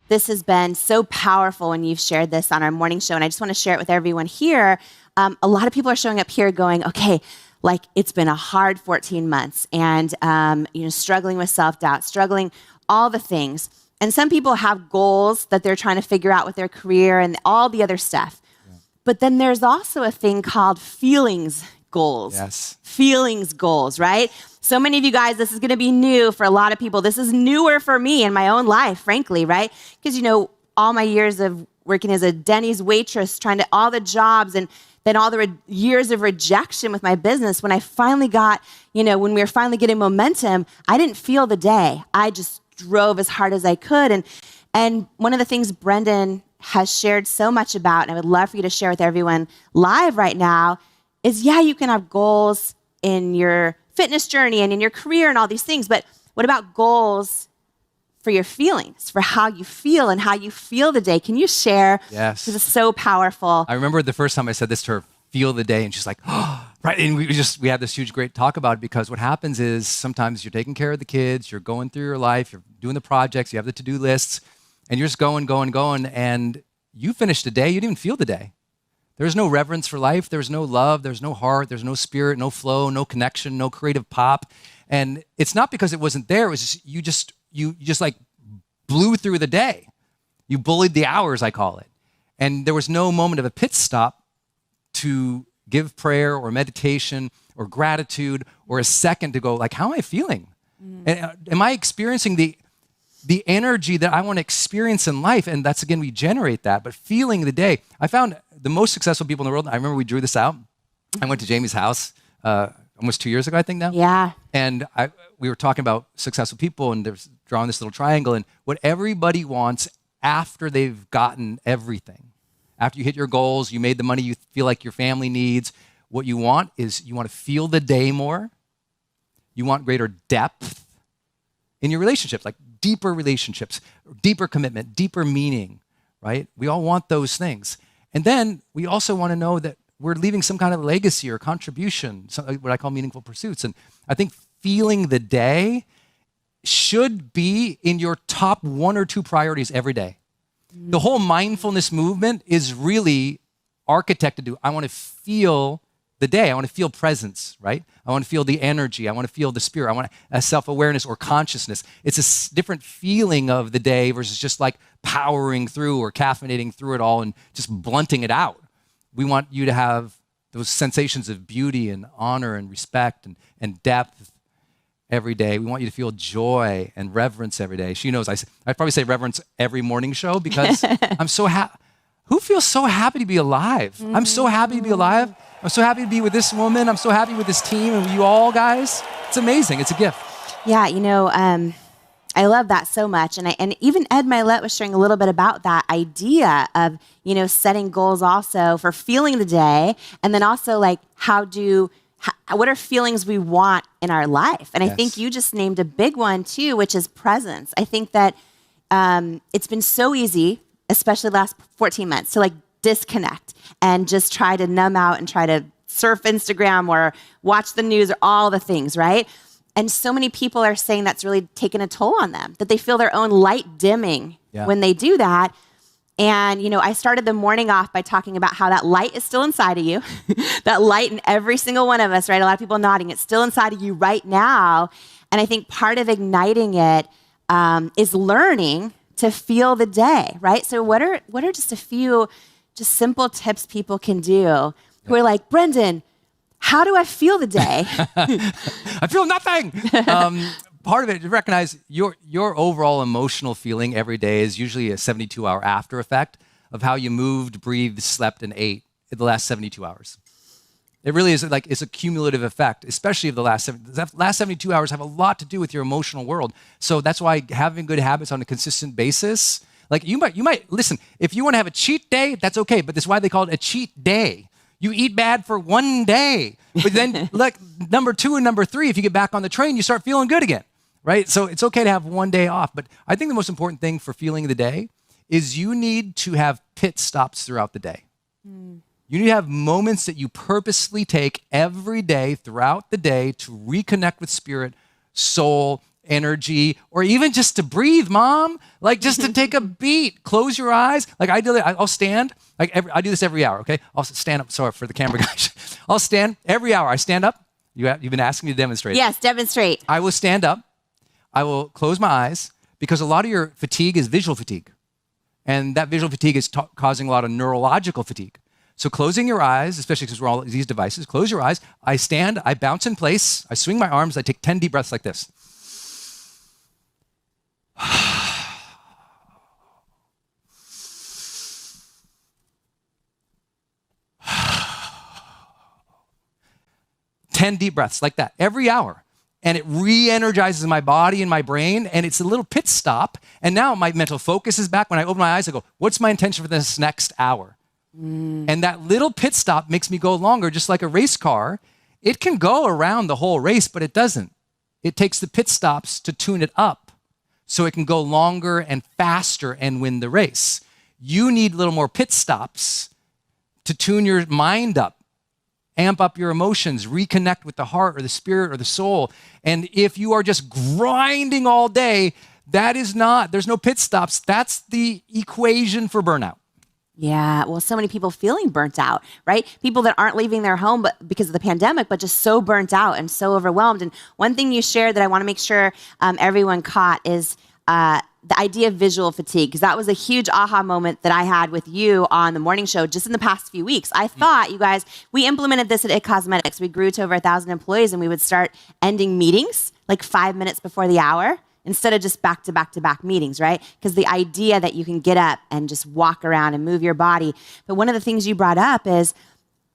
This has been so powerful when you've shared this on our morning show, and I just want to share it with everyone here. A lot of people are showing up here going, okay, like it's been a hard 14 months and struggling with self-doubt, struggling all the things. And some people have goals that they're trying to figure out with their career and all the other stuff. Yeah. But then there's also a thing called feelings goals. Yes. Feelings goals, right? So many of you guys, this is going to be new for a lot of people. This is newer for me in my own life, frankly, right? Because, all my years of working as a Denny's waitress, trying to all the jobs and then all the years of rejection with my business, when I finally got, when we were finally getting momentum, I didn't feel the day. I just drove as hard as I could. And one of the things Brendon has shared so much about, and I would love for you to share with everyone live right now, is you can have goals in your fitness journey and in your career and all these things, but what about goals for your feelings, for how you feel and how you feel the day? Can you share? Yes. This is so powerful. I remember the first time I said this to her, feel the day, and she's like, oh, right. And we had this huge, great talk about it, because what happens is sometimes you're taking care of the kids, you're going through your life, you're doing the projects, you have the to-do lists, and you're just going, and you finish the day, you didn't even feel the day. There's no reverence for life, there's no love, there's no heart, there's no spirit, no flow, no connection, no creative pop. And it's not because it wasn't there, it was just, you just like blew through the day. You bullied the hours, I call it. And there was no moment of a pit stop to give prayer or meditation or gratitude or a second to go, like, how am I feeling? And, am I experiencing the energy that I want to experience in life? And that's, again, we generate that, but feeling the day. I found the most successful people in the world, I remember we drew this out. I went to Jamie's house almost 2 years ago, I think now. Yeah. And we were talking about successful people, and there's drawing this little triangle, and what everybody wants after they've gotten everything. After you hit your goals, you made the money you feel like your family needs, what you want is you want to feel the day more. You want greater depth. in your relationships, like deeper relationships, deeper commitment, deeper meaning, right? We all want those things. And then we also want to know that we're leaving some kind of legacy or contribution, what I call meaningful pursuits. And I think feeling the day should be in your top 1 or 2 priorities every day. The whole mindfulness movement is really architected to, I want to feel the day. I want to feel presence, right? I want to feel the energy. I want to feel the spirit. I want a self-awareness or consciousness. It's a different feeling of the day versus just like powering through or caffeinating through it all and just blunting it out. We want you to have those sensations of beauty and honor and respect and depth every day. We want you to feel joy and reverence every day. She knows I probably say reverence every morning show because I'm so happy. Who feels so happy to be alive? I'm so happy to be alive. I'm so happy to be with this woman. I'm so happy with this team and with you all guys. It's amazing. It's a gift. Yeah, I love that so much. And even Ed Milet was sharing a little bit about that idea of, setting goals also for feeling the day. And then also like what are feelings we want in our life? And I think you just named a big one too, which is presence. I think that it's been so easy, especially the last 14 months, to like disconnect and just try to numb out and try to surf Instagram or watch the news or all the things, right? And so many people are saying that's really taken a toll on them, that they feel their own light dimming when they do that. And, I started the morning off by talking about how that light is still inside of you, that light in every single one of us, right? A lot of people nodding. It's still inside of you right now. And I think part of igniting it is learning to feel the day, right? So what are just a few just simple tips people can do who are like, Brendon, how do I feel the day? I feel nothing. Part of it, to recognize your overall emotional feeling every day is usually a 72-hour after effect of how you moved, breathed, slept, and ate in the last 72 hours. It really is like it's a cumulative effect, especially of the last 72 hours have a lot to do with your emotional world. So that's why having good habits on a consistent basis, like you might listen, if you want to have a cheat day, that's okay, but that's why they call it a cheat day. You eat bad for one day, but then like number 2 and number 3, if you get back on the train, you start feeling good again, right? So it's okay to have one day off, but I think the most important thing for feeling the day is you need to have pit stops throughout the day. You need to have moments that you purposely take every day throughout the day to reconnect with spirit, soul, energy, or even just to breathe, Mom. Like just to take a beat, close your eyes. Like I'll stand. I do this every hour. Okay, I'll stand up. Sorry for the camera guys. I'll stand every hour. I stand up. You've been asking me to demonstrate. Yes, demonstrate. I will stand up. I will close my eyes because a lot of your fatigue is visual fatigue, and that visual fatigue is causing a lot of neurological fatigue. So closing your eyes, especially because we're all these devices, close your eyes. I stand. I bounce in place. I swing my arms. I take 10 deep breaths like this. 10 deep breaths like that every hour. And it re-energizes my body and my brain, and it's a little pit stop. And now my mental focus is back. When I open my eyes, I go, what's my intention for this next hour? And that little pit stop makes me go longer, just like a race car. It can go around the whole race, but it doesn't. It takes the pit stops to tune it up so it can go longer and faster and win the race. You need a little more pit stops to tune your mind up, amp up your emotions, reconnect with the heart or the spirit or the soul. And if you are just grinding all day, there's no pit stops. That's the equation for burnout. Yeah, well, so many people feeling burnt out, right? People that aren't leaving their home but because of the pandemic, but just so burnt out and so overwhelmed. And one thing you shared that I want to make sure everyone caught is the idea of visual fatigue, because that was a huge aha moment that I had with you on the morning show just in the past few weeks. I thought, you guys, we implemented this at It Cosmetics. We grew to over 1,000 employees, and we would start ending meetings like 5 minutes before the hour, instead of just back-to-back-to-back meetings, right? Because the idea that you can get up and just walk around and move your body. But one of the things you brought up is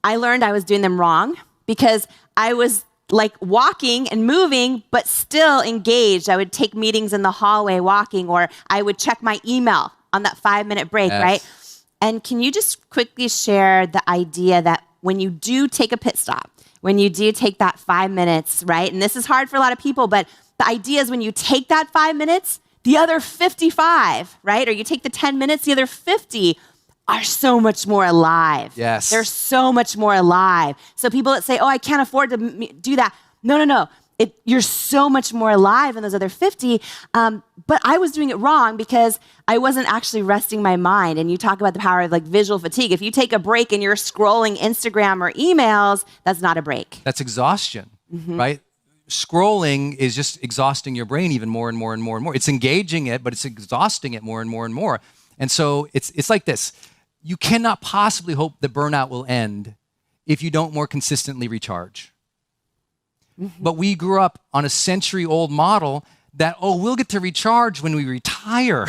I learned I was doing them wrong because I was like walking and moving, but still engaged. I would take meetings in the hallway walking, or I would check my email on that 5-minute break, right? And can you just quickly share the idea that when you do take a pit stop, when you do take that 5 minutes, right? And this is hard for a lot of people, but the idea is when you take that 5 minutes, the other 55, right? Or you take the 10 minutes, the other 50 are so much more alive. Yes. They're so much more alive. So people that say, oh, I can't afford to do that. No. You're so much more alive in those other 50. But I was doing it wrong because I wasn't actually resting my mind. And you talk about the power of like visual fatigue. If you take a break and you're scrolling Instagram or emails, that's not a break. That's exhaustion, right? Scrolling is just exhausting your brain even more and more and more and more. It's engaging it, but it's exhausting it more and more and more. And so it's like this. You cannot possibly hope that burnout will end if you don't more consistently recharge. But we grew up on a century-old model that, we'll get to recharge when we retire.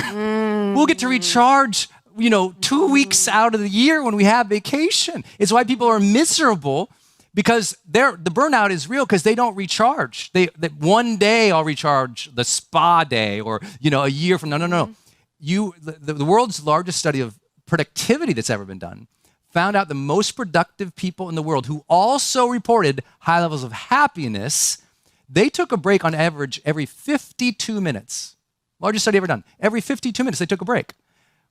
We'll get to recharge, 2 weeks out of the year when we have vacation. It's why people are miserable, because the burnout is real because they don't recharge. That one day I'll recharge, the spa day, or a year from no. The world's largest study of productivity that's ever been done found out the most productive people in the world who also reported high levels of happiness, they took a break on average every 52 minutes. Largest study ever done. Every 52 minutes they took a break.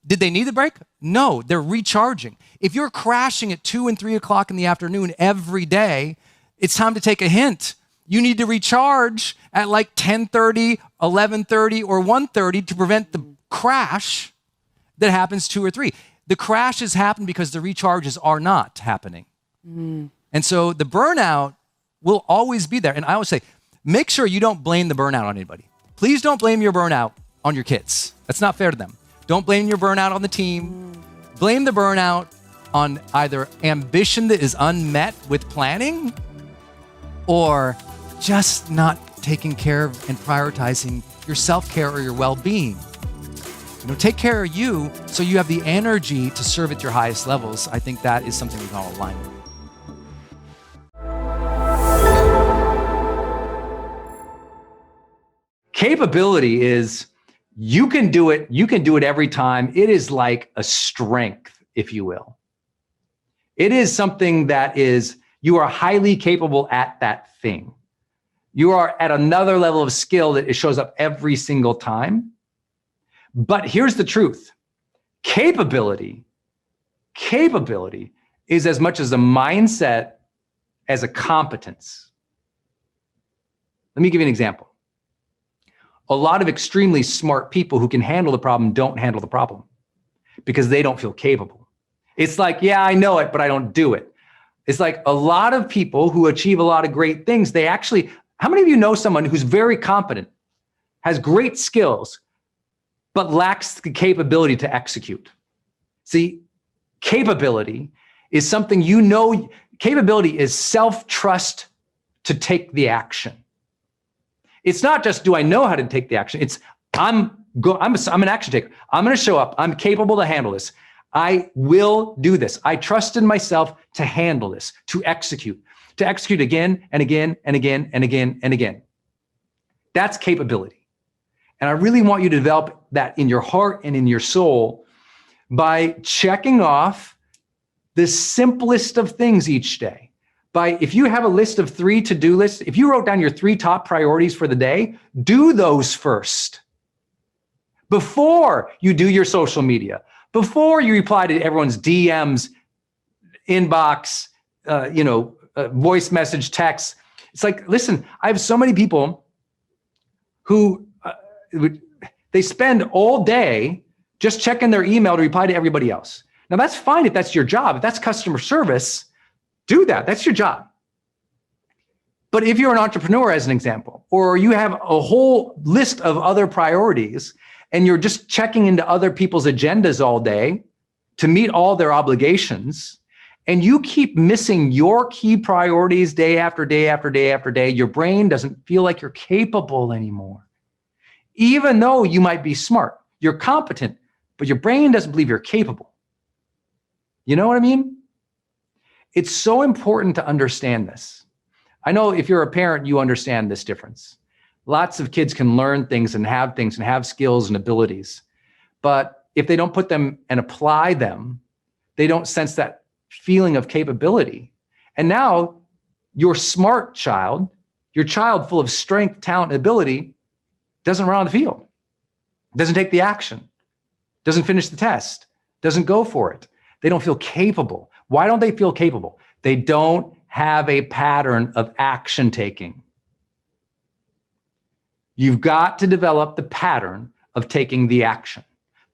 Did they need the break? No, they're recharging. If you're crashing at 2 and 3 o'clock in the afternoon every day, it's time to take a hint. You need to recharge at like 10:30, 11:30, or 1:30 to prevent the crash that happens 2 or 3. The crashes happen because the recharges are not happening. And so the burnout will always be there. And I always say, make sure you don't blame the burnout on anybody. Please don't blame your burnout on your kids. That's not fair to them. Don't blame your burnout on the team. Blame the burnout on either ambition that is unmet with planning or just not taking care of and prioritizing your self-care or your well-being. Take care of you so you have the energy to serve at your highest levels. I think that is something we can all align with. Capability is you can do it every time. It is like a strength, if you will. It is something that you are highly capable at that thing. You are at another level of skill that it shows up every single time. But here's the truth. Capability is as much as a mindset as a competence. Let me give you an example. A lot of extremely smart people who can handle the problem don't handle the problem because they don't feel capable. It's like, yeah, I know it, but I don't do it. It's like a lot of people who achieve a lot of great things, how many of you know someone who's very competent, has great skills, but lacks the capability to execute? See, capability is something capability is self-trust to take the action. It's not just, do I know how to take the action? It's, I'm an action taker. I'm going to show up. I'm capable to handle this. I will do this. I trust in myself to handle this, to execute again and again and again and again and again. That's capability. And I really want you to develop that in your heart and in your soul by checking off the simplest of things each day. If you have a list of 3 to-do lists, if you wrote down your 3 top priorities for the day, do those first. Before you do your social media, before you reply to everyone's DMs, inbox, voice message, text. It's like, listen, I have so many people who they spend all day just checking their email to reply to everybody else. Now that's fine if that's your job. If that's customer service, do that. That's your job. But if you're an entrepreneur, as an example, or you have a whole list of other priorities and you're just checking into other people's agendas all day to meet all their obligations, and you keep missing your key priorities day after day after day after day, your brain doesn't feel like you're capable anymore. Even though you might be smart, you're competent, but your brain doesn't believe you're capable. You know what I mean? It's so important to understand this. I know if you're a parent, you understand this difference. Lots of kids can learn things and have skills and abilities. But if they don't put them and apply them, they don't sense that feeling of capability. And now your smart child Your child full of strength, talent, and ability doesn't run on the field, doesn't take the action, doesn't finish the test, doesn't go for it. They don't feel capable. Why don't they feel capable? They don't have a pattern of action taking. You've got to develop the pattern of taking the action,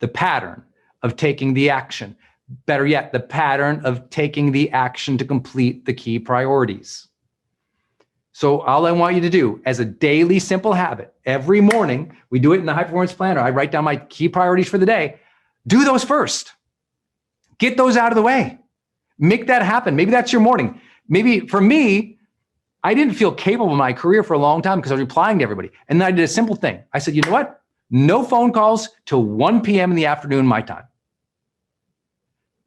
the pattern of taking the action. Better yet, the pattern of taking the action to complete the key priorities. So all I want you to do as a daily simple habit, every morning, we do it in the high performance planner. I write down my key priorities for the day. Do those first. Get those out of the way. Make that happen. Maybe that's your morning. Maybe for me, I didn't feel capable in my career for a long time because I was replying to everybody. And then I did a simple thing. I said, you know what? No phone calls till 1 p.m. in the afternoon, my time.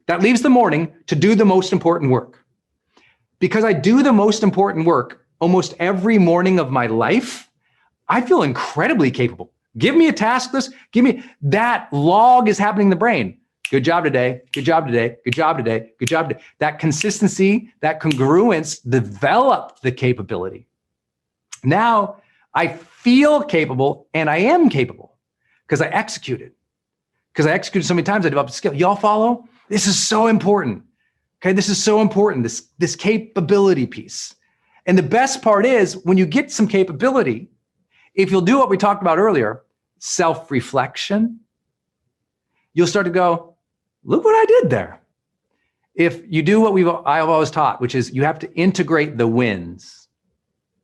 That leaves the morning to do the most important work. Because I do the most important work almost every morning of my life, I feel incredibly capable. Give me a task list. Give me that log is happening in the brain. Good job today. Good job today. Good job today. Good job today. That consistency, that congruence developed the capability. Now I feel capable and I am capable because I executed. Because I executed so many times, I developed a skill. Y'all follow? This is so important. Okay, this is so important, this capability piece. And the best part is when you get some capability, if you'll do what we talked about earlier, self-reflection, you'll start to go, look what I did there. If you do what I've always taught, which is you have to integrate the wins.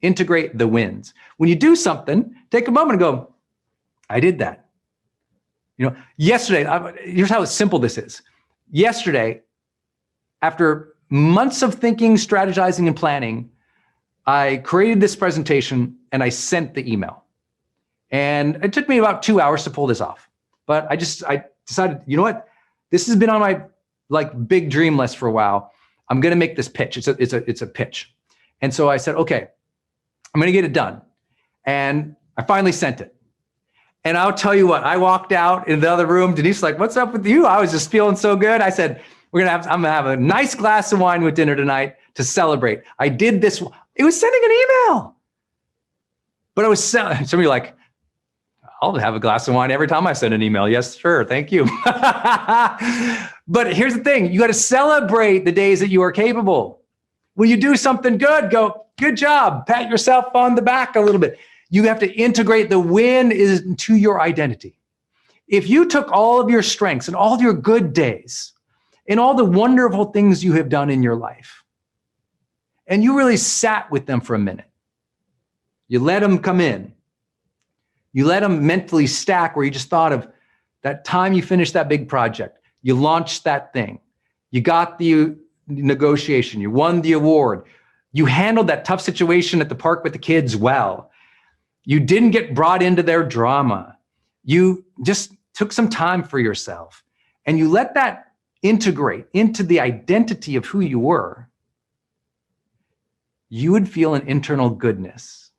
Integrate the wins. When you do something, take a moment and go, I did that. You know, yesterday, here's how simple this is. Yesterday, after months of thinking, strategizing, and planning, I created this presentation and I sent the email. And it took me about 2 hours to pull this off. But I decided, you know what? This has been on my big dream list for a while. I'm going to make this pitch. It's a pitch. And so I said, okay, I'm going to get it done. And I finally sent it. And I'll tell you what, I walked out in the other room. Denise's like, what's up with you? I was just feeling so good. I said, I'm going to have a nice glass of wine with dinner tonight to celebrate. I did this. It was sending an email. But I was, some of you are like, I'll have a glass of wine every time I send an email. Yes, sure. Thank you. But here's the thing. You got to celebrate the days that you are capable. When you do something good, go, good job. Pat yourself on the back a little bit. You have to integrate the win into your identity. If you took all of your strengths and all of your good days and all the wonderful things you have done in your life, and you really sat with them for a minute, you let them come in, you let them mentally stack where you just thought of that time you finished that big project, you launched that thing, you got the negotiation, you won the award, you handled that tough situation at the park with the kids well, you didn't get brought into their drama, you just took some time for yourself, and you let that integrate into the identity of who you were, you would feel an internal goodness.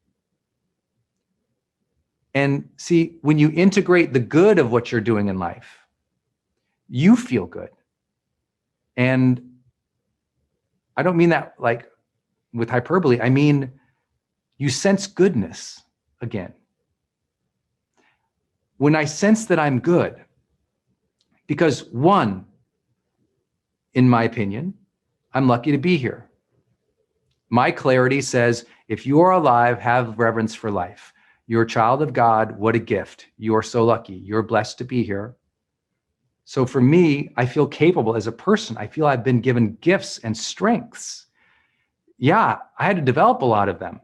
And see, when you integrate the good of what you're doing in life, you feel good. And I don't mean that like with hyperbole. I mean, you sense goodness again. When I sense that I'm good, because one, in my opinion, I'm lucky to be here. My clarity says, if you are alive, have reverence for life. You're a child of God. What a gift. You are so lucky. You're blessed to be here. So for me, I feel capable as a person. I feel I've been given gifts and strengths. Yeah, I had to develop a lot of them,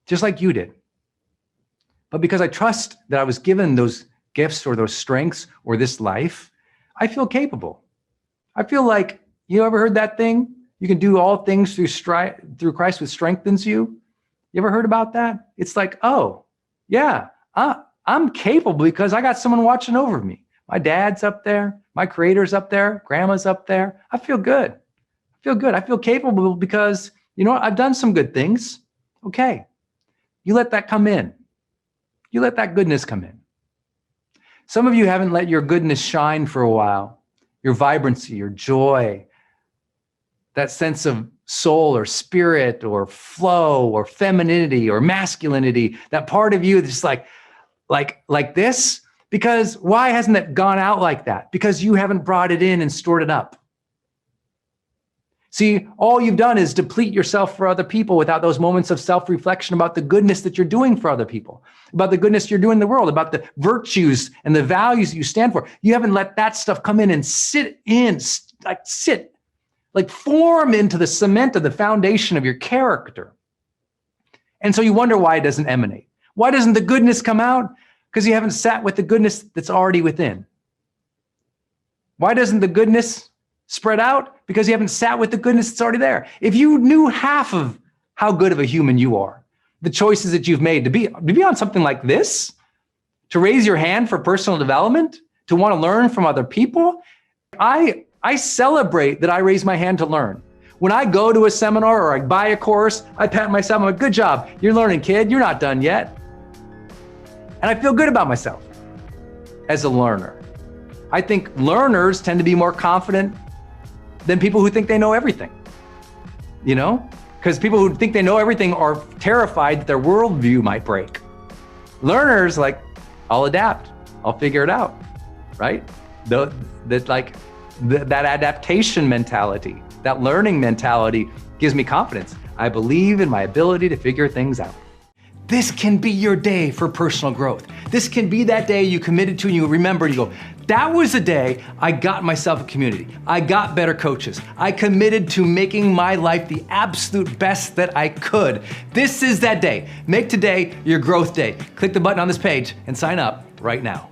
just like you did. But because I trust that I was given those gifts or those strengths or this life, I feel capable. I feel like, you ever heard that thing? You can do all things through Christ who strengthens you. You ever heard about that? It's like, oh, yeah, I'm capable because I got someone watching over me. My dad's up there. My creator's up there. Grandma's up there. I feel good. I feel good. I feel capable because, you know what? I've done some good things. Okay. You let that come in. You let that goodness come in. Some of you haven't let your goodness shine for a while. Your vibrancy, your joy. that sense of soul or spirit or flow or femininity or masculinity, that part of you that's just like this? Because why hasn't it gone out like that? Because you haven't brought it in and stored it up. See, all you've done is deplete yourself for other people without those moments of self-reflection about the goodness that you're doing for other people, about the goodness you're doing in the world, about the virtues and the values you stand for. You haven't let that stuff come in and form into the cement of the foundation of your character. And so you wonder why it doesn't emanate. Why doesn't the goodness come out? Because you haven't sat with the goodness that's already within. Why doesn't the goodness spread out? Because you haven't sat with the goodness that's already there. If you knew half of how good of a human you are, the choices that you've made to be on something like this, to raise your hand for personal development, to want to learn from other people, I celebrate that I raise my hand to learn. When I go to a seminar or I buy a course, I pat myself, I'm like, good job, you're learning, kid, you're not done yet. And I feel good about myself as a learner. I think learners tend to be more confident than people who think they know everything, because people who think they know everything are terrified that their worldview might break. Learners, I'll adapt, I'll figure it out, right? That adaptation mentality, that learning mentality gives me confidence. I believe in my ability to figure things out. This can be your day for personal growth. This can be that day you committed to and you remember and you go, that was the day I got myself a community. I got better coaches. I committed to making my life the absolute best that I could. This is that day. Make today your growth day. Click the button on this page and sign up right now.